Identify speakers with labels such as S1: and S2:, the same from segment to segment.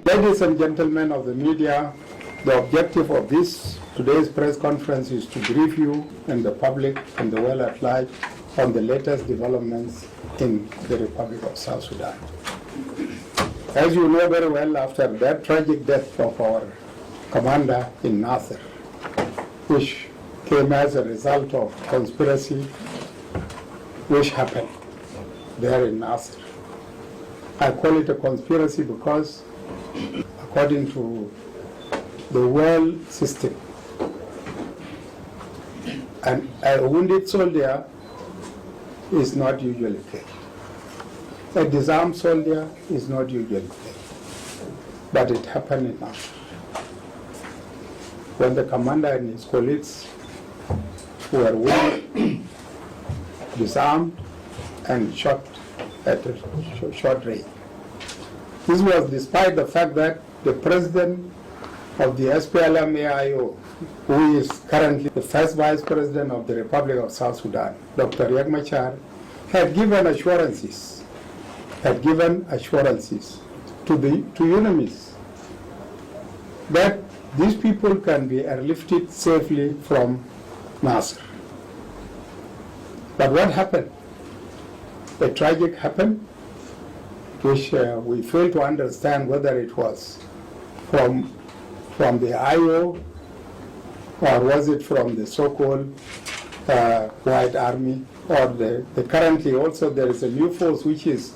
S1: Ladies and gentlemen of the media, the objective of today's press conference is to brief you and the public and the world at large on the latest developments in the Republic of South Sudan. As you know very well, after that tragic death of our commander in Nasir, which came as a result of conspiracy which happened there in Nasir. I call it a conspiracy because according to the world system, a wounded soldier is not usually killed. A disarmed soldier is not usually killed. But it happened in Nasir, when the commander and his colleagues were wounded, disarmed, and shot at a short range. This was despite the fact that the president of the SPLM-AIO, who is currently the first vice president of the Republic of South Sudan, Dr. Machar, had given assurances to enemies that these people can be airlifted safely from Nasir. But what happened? A tragic happened, which we fail to understand whether it was from the IO or was it from the so-called White Army, or currently also there is a new force which is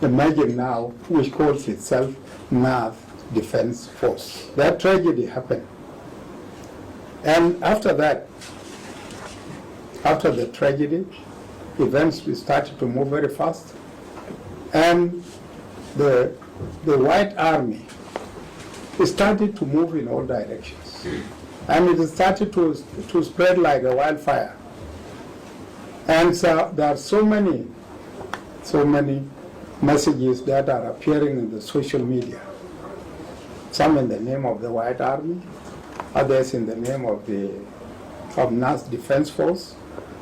S1: emerging now, which calls itself North Defense Force. That tragedy happened. And after that, after the tragedy, events started to move very fast, and the White Army started to move in all directions, and it started to spread like a wildfire. And so there are so many messages that are appearing in the social media. Some in the name of the White Army, others in the name of North Defense Force,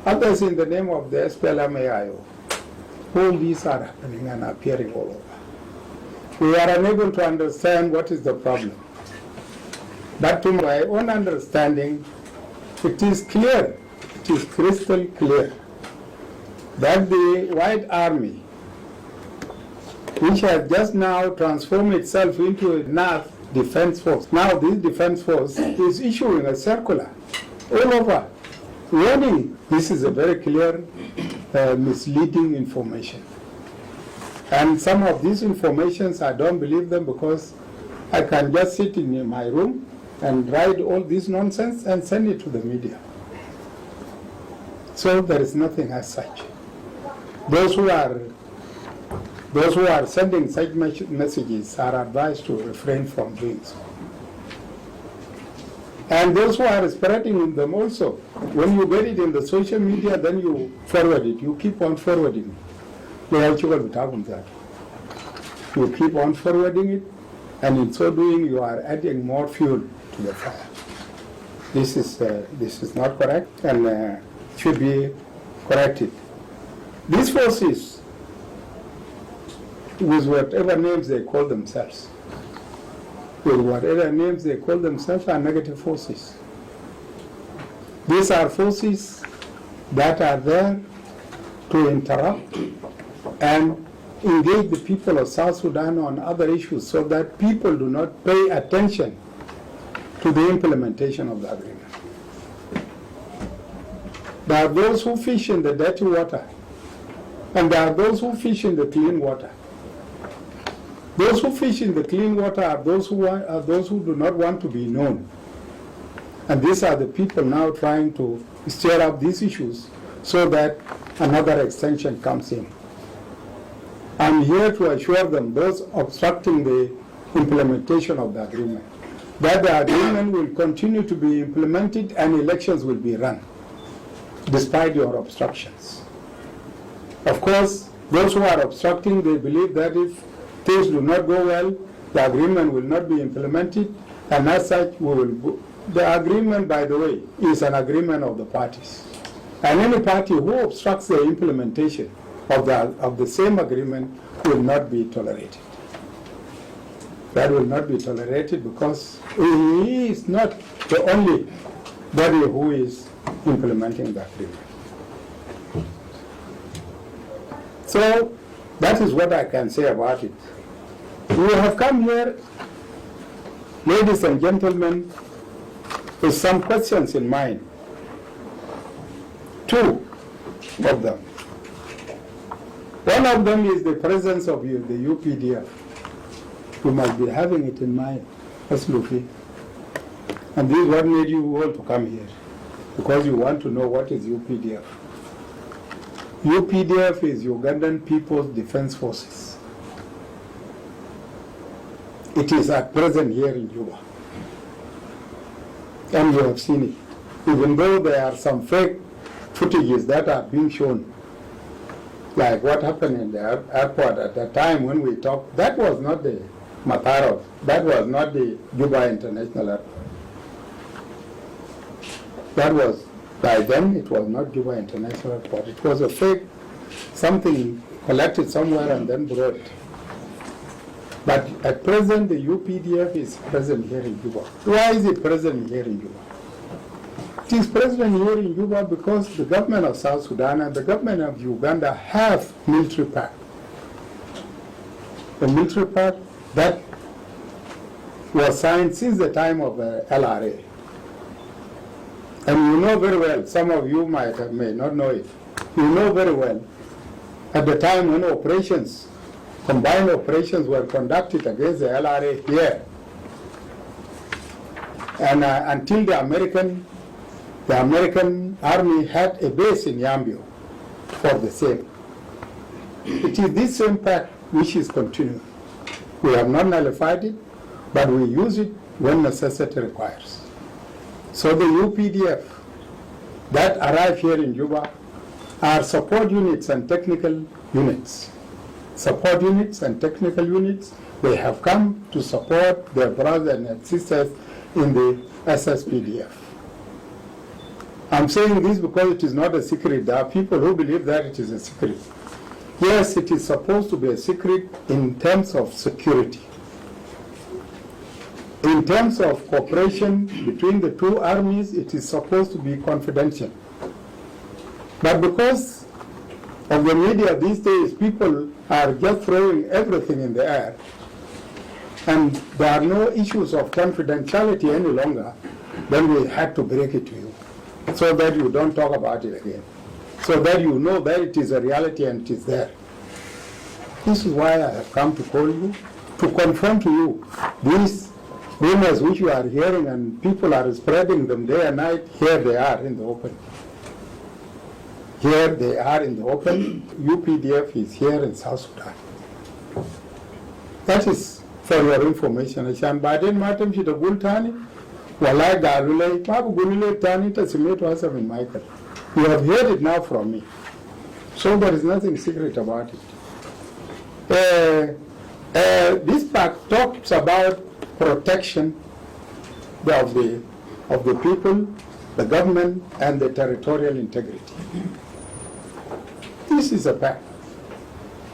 S1: others in the name of the SPLM-AIO. All these are happening and appearing all over. We are unable to understand what is the problem. But to my own understanding, it is clear, it is crystal clear, that the White Army, which has just now transformed itself into a North Defense Force, now this Defense Force is issuing a circular all over, warning. This is a very clear misleading information. And some of these informations, I don't believe them, because I can just sit in my room and write all this nonsense and send it to the media. So there is nothing as such. Those who are sending such messages are advised to refrain from doing so. And those who are spreading them also, when you get it in the social media, then you forward it. You keep on forwarding it. You keep on forwarding it, and in so doing, you are adding more fuel to the fire. This is not correct, and should be corrected. These forces, with whatever names they call themselves, are negative forces. These are forces that are there to interrupt and engage the people of South Sudan on other issues, so that people do not pay attention to the implementation of the agreement. There are those who fish in the dirty water, and there are those who fish in the clean water. Those who fish in the clean water are those who do not want to be known. And these are the people now trying to stir up these issues so that another extension comes in. I'm here to assure them, those obstructing the implementation of the agreement, that the agreement will continue to be implemented and elections will be run, despite your obstructions. Of course, those who are obstructing, they believe that if things do not go well, the agreement will not be implemented, and as such, we will go. The agreement, by the way, is an agreement of the parties. And any party who obstructs the implementation of the same agreement will not be tolerated. That will not be tolerated because he is not the only body who is implementing the agreement. So that is what I can say about it. We have come here, ladies and gentlemen, with some questions in mind. Two of them. One of them is the presence of the UPDF. We must be having it in mind, absolutely. And this is what made you all to come here, because you want to know what is UPDF. UPDF is Ugandan People's Defense Forces. It is at present here in Juba. And you have seen it. Even though there are some fake footages that are being shown, like what happened in the airport at the time when we talked, that was not the Matarov, that was not the Juba International Airport. That was, by then, it was not Juba International Airport. It was a fake, something collected somewhere and then brought. But at present, the UPDF is present here in Juba. Why is it present here in Juba? It is present here in Juba because the government of South Sudan and the government of Uganda have military pact. The military pact that was signed since the time of LRA. And you know very well, some of you may not know it, you know very well, at the time when operations, combined operations were conducted against the LRA here, and until the American army had a base in Yambio for the same. It is this same pact which is continuing. We have not nullified it, but we use it when necessity requires. So the UPDF that arrive here in Juba are support units and technical units. Support units and technical units, they have come to support their brothers and sisters in the SSPDF. I'm saying this because it is not a secret. There are people who believe that it is a secret. Yes, it is supposed to be a secret in terms of security. In terms of cooperation between the two armies, it is supposed to be confidential. But because of the media these days, people are just throwing everything in the air, and there are no issues of confidentiality any longer, then we had to break it to you, so that you don't talk about it again, so that you know that it is a reality and it is there. This is why I have come to call you, to confirm to you these rumors which you are hearing and people are spreading them day and night. Here they are in the open. Here they are in the open. UPDF is here in South Sudan. That is for your information. Ashan Baden Matam Shita Gultani, Walai Garule, Mabu Gulile Tani, Tasimeto Hasam in Michael. You have heard it now from me. So there is nothing secret about it. This pact talks about protection of the people, the government, and the territorial integrity. This is a pact.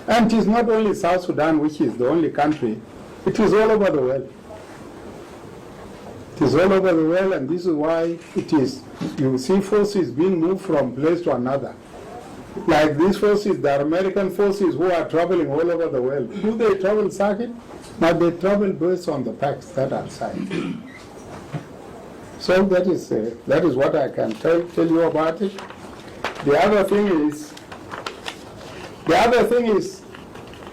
S1: And it is not only South Sudan, which is the only country, it is all over the world. It is all over the world, and this is why it is, you see forces being moved from place to another. Like these forces, the American forces who are traveling all over the world, do they travel circuit? But they travel based on the pacts that are signed. So that is what I can tell you about it. The other thing is,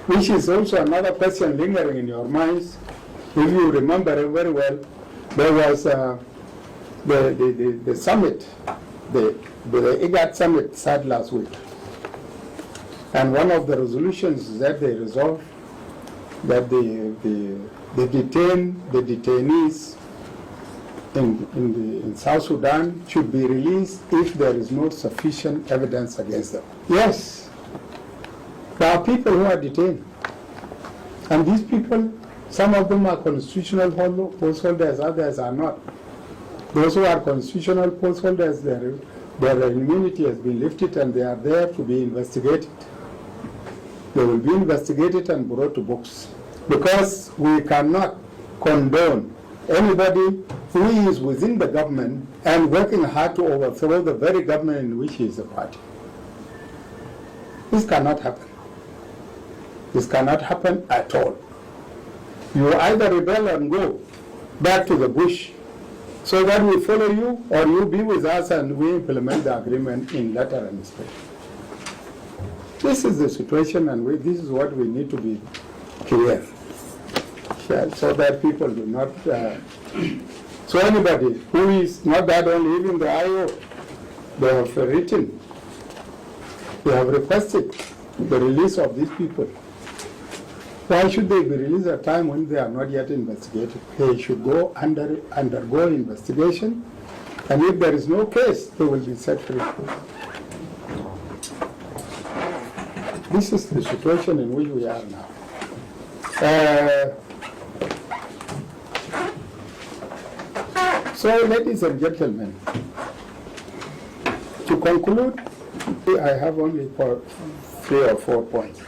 S1: which is also another question lingering in your minds, if you remember it very well, there was the summit, the IGAD summit started last week. And one of the resolutions is that they resolved that the detainees in South Sudan should be released if there is no sufficient evidence against them. Yes, there are people who are detained. And these people, some of them are constitutional post holders, others are not. Those who are constitutional post holders, their immunity has been lifted and they are there to be investigated. They will be investigated and brought to books. because we cannot condone anybody who is within the government and working hard to overthrow the very government in which he is a party. This cannot happen. This cannot happen at all. You either rebel and go back to the bush so that we follow you, or you be with us and we implement the agreement in letter and spirit. This is the situation, and this is what we need to be clear, so that people do not... so anybody who is not that only, even the IO, they have written, they have requested the release of these people. Why should they be released at a time when they are not yet investigated? They should go undergo investigation, and if there is no case, they will be set free. This is the situation in which we are now. So, ladies and gentlemen, to conclude, I have only 3 or 4 points.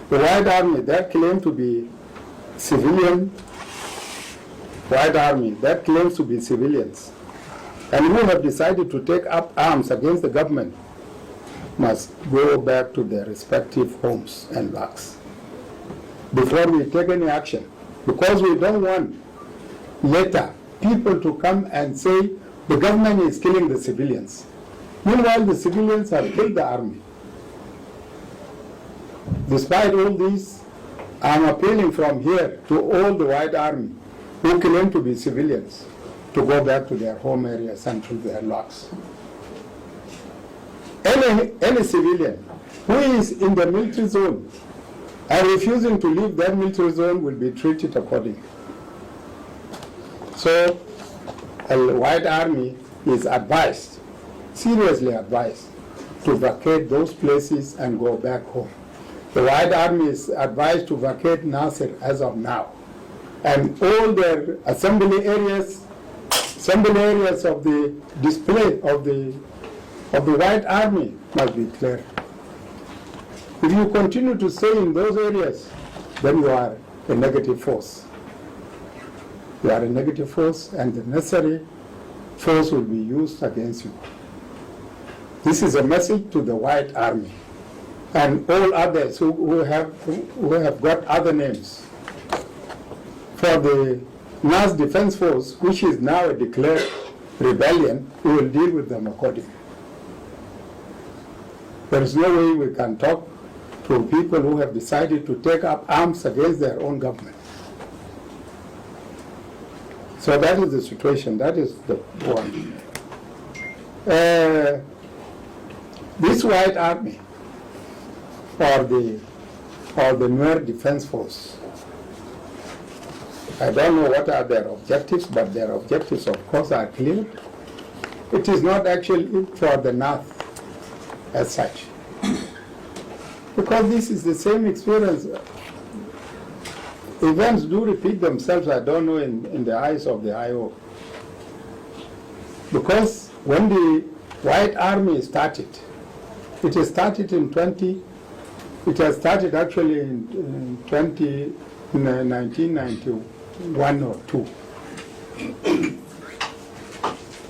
S1: The White Army that claim to be civilian, White Army that claims to be civilians, and who have decided to take up arms against the government, must go back to their respective homes and barracks before we take any action, because we don't want later people to come and say the government is killing the civilians. Meanwhile, the civilians have killed the army. Despite all this, I'm appealing from here to all the White Army who claim to be civilians to go back to their home areas and to their locks. Any civilian who is in the military zone and refusing to leave that military zone will be treated accordingly. So, the White Army is advised, seriously advised, to vacate those places and go back home. The White Army is advised to vacate Nasir as of now, and all their assembly areas of the display of the White Army must be cleared. If you continue to stay in those areas, then you are a negative force. You are a negative force, and the necessary force will be used against you. This is a message to the White Army and all others who have got other names. For the Nas Defense Force, which is now a declared rebellion, we will deal with them accordingly. There is no way we can talk to people who have decided to take up arms against their own government. So that is the situation, that is the point. This White Army, or the Nuer Defense Force, I don't know what are their objectives, but their objectives, of course, are clear. It is not actually for the North as such, because this is the same experience. Events do repeat themselves, I don't know, in the eyes of the IO. Because when the White Army started, it has started actually in 1991 or 2.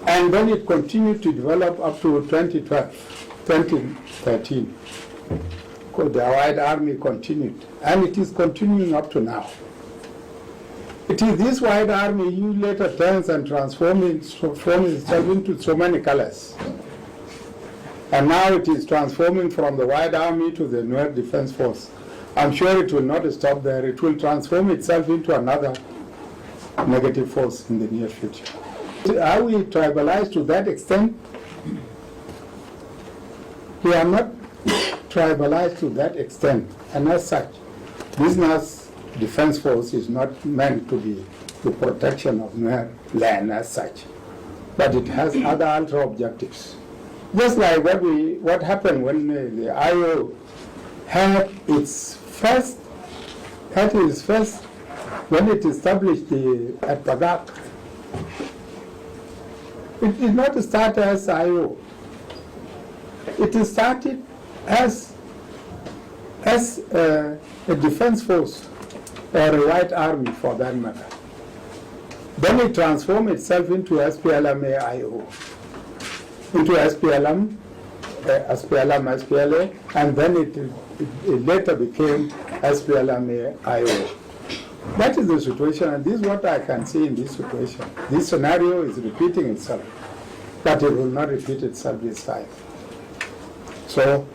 S1: And then it continued to develop up to 2013. The White Army continued, and it is continuing up to now. It is this White Army who later turns and transforms itself into so many colors. And now it is transforming from the White Army to the Nuer Defense Force. I'm sure it will not stop there. It will transform itself into another negative force in the near future. Are we tribalized to that extent? We are not tribalized to that extent, and as such, this Nas Defense Force is not meant to be the protection of Nuer land as such, but it has other ultra objectives. Just like what happened when the IO had its first, when it established at Gov't. It did not start as IO. It started as a defense force or a white army for that matter. Then it transformed itself into SPLM-AIO, into SPLM, SPLA, and then it later became SPLM-AIO. That is the situation, and this is what I can see in this situation. This scenario is repeating itself, but it will not repeat itself this time. So,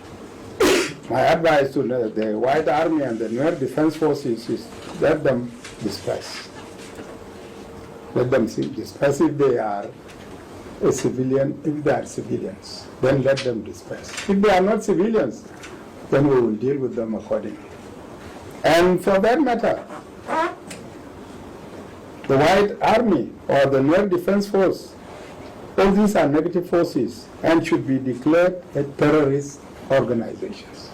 S1: my advice to the White Army and the Nuer Defense Forces is let them disperse. Let them disperse if they are a civilian, if they are civilians, then let them disperse. If they are not civilians, then we will deal with them accordingly. And for that matter, the White Army or the Nuer Defense Force, all these are negative forces and should be declared as terrorist organizations.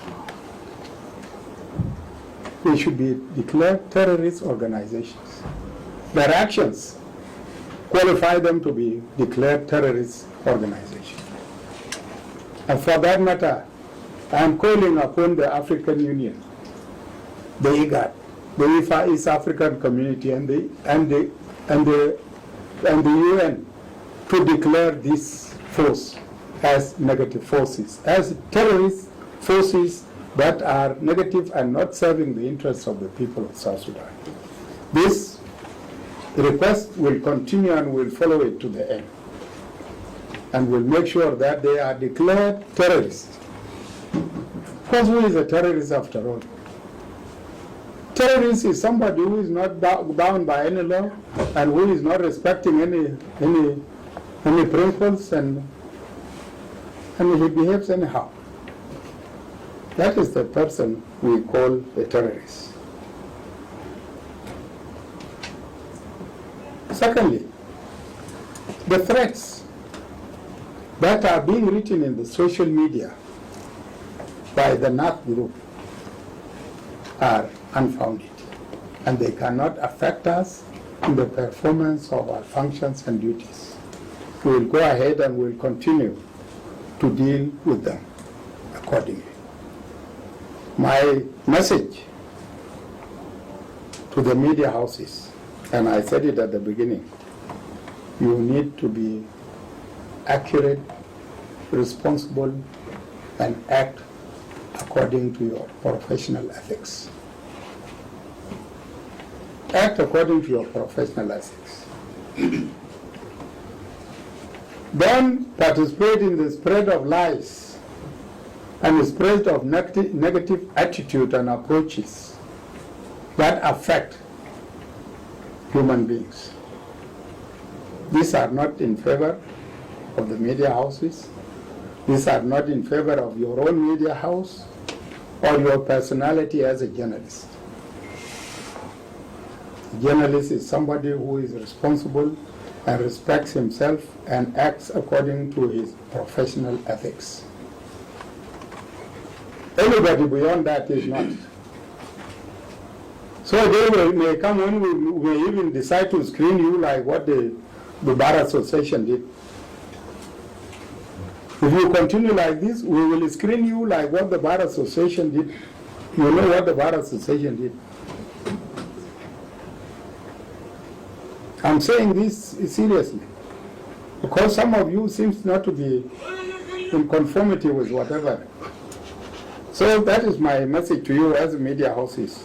S1: They should be declared terrorist organizations. Their actions qualify them to be declared terrorist organizations. And for that matter, I am calling upon the African Union, the IGAD, the East African Community, and the UN to declare this force as negative forces, as terrorist forces that are negative and not serving the interests of the people of South Sudan. This request will continue and will follow it to the end. And will make sure that they are declared terrorists. Because who is a terrorist after all? Terrorist is somebody who is not bound by any law and who is not respecting any principles and he behaves anyhow. That is the person we call a terrorist. Secondly, the threats that are being written in the social media by the NAT group are unfounded, and they cannot affect us in the performance of our functions and duties. We will go ahead and we will continue to deal with them accordingly. My message to the media houses, and I said it at the beginning, you need to be accurate, responsible, and act according to your professional ethics. Act according to your professional ethics. Don't participate in the spread of lies and the spread of negative attitude and approaches that affect human beings. These are not in favor of the media houses. These are not in favor of your own media house or your personality as a journalist. A journalist is somebody who is responsible and respects himself and acts according to his professional ethics. Anybody beyond that is not. So they may come when we may even decide to screen you like what the Bar Association did. If you continue like this, we will screen you like what the Bar Association did. You know what the Bar Association did. I'm saying this seriously because some of you seems not to be in conformity with whatever. So that is my message to you as media houses.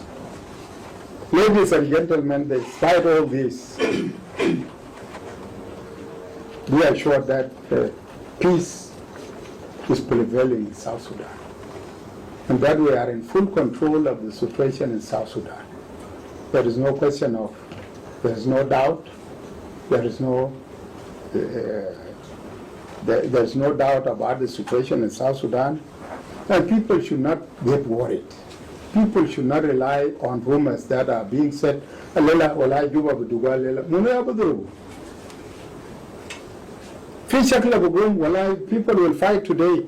S1: Ladies and gentlemen, despite all this, be assured that peace is prevailing in South Sudan and that we are in full control of the situation in South Sudan. There is no question of, there is no doubt, there's no doubt about the situation in South Sudan, and people should not get worried. People should not rely on rumors that are being said. People will fight today.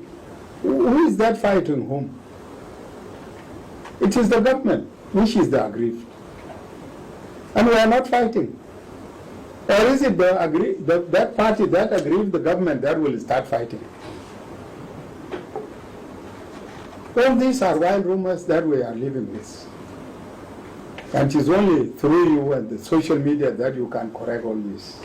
S1: Who is that fighting whom? It is the government, which is the aggrieved. And we are not fighting. Or is it that party that aggrieved the government that will start fighting? All these are wild rumors that we are living with. And it's only through you and the social media that you can correct all this.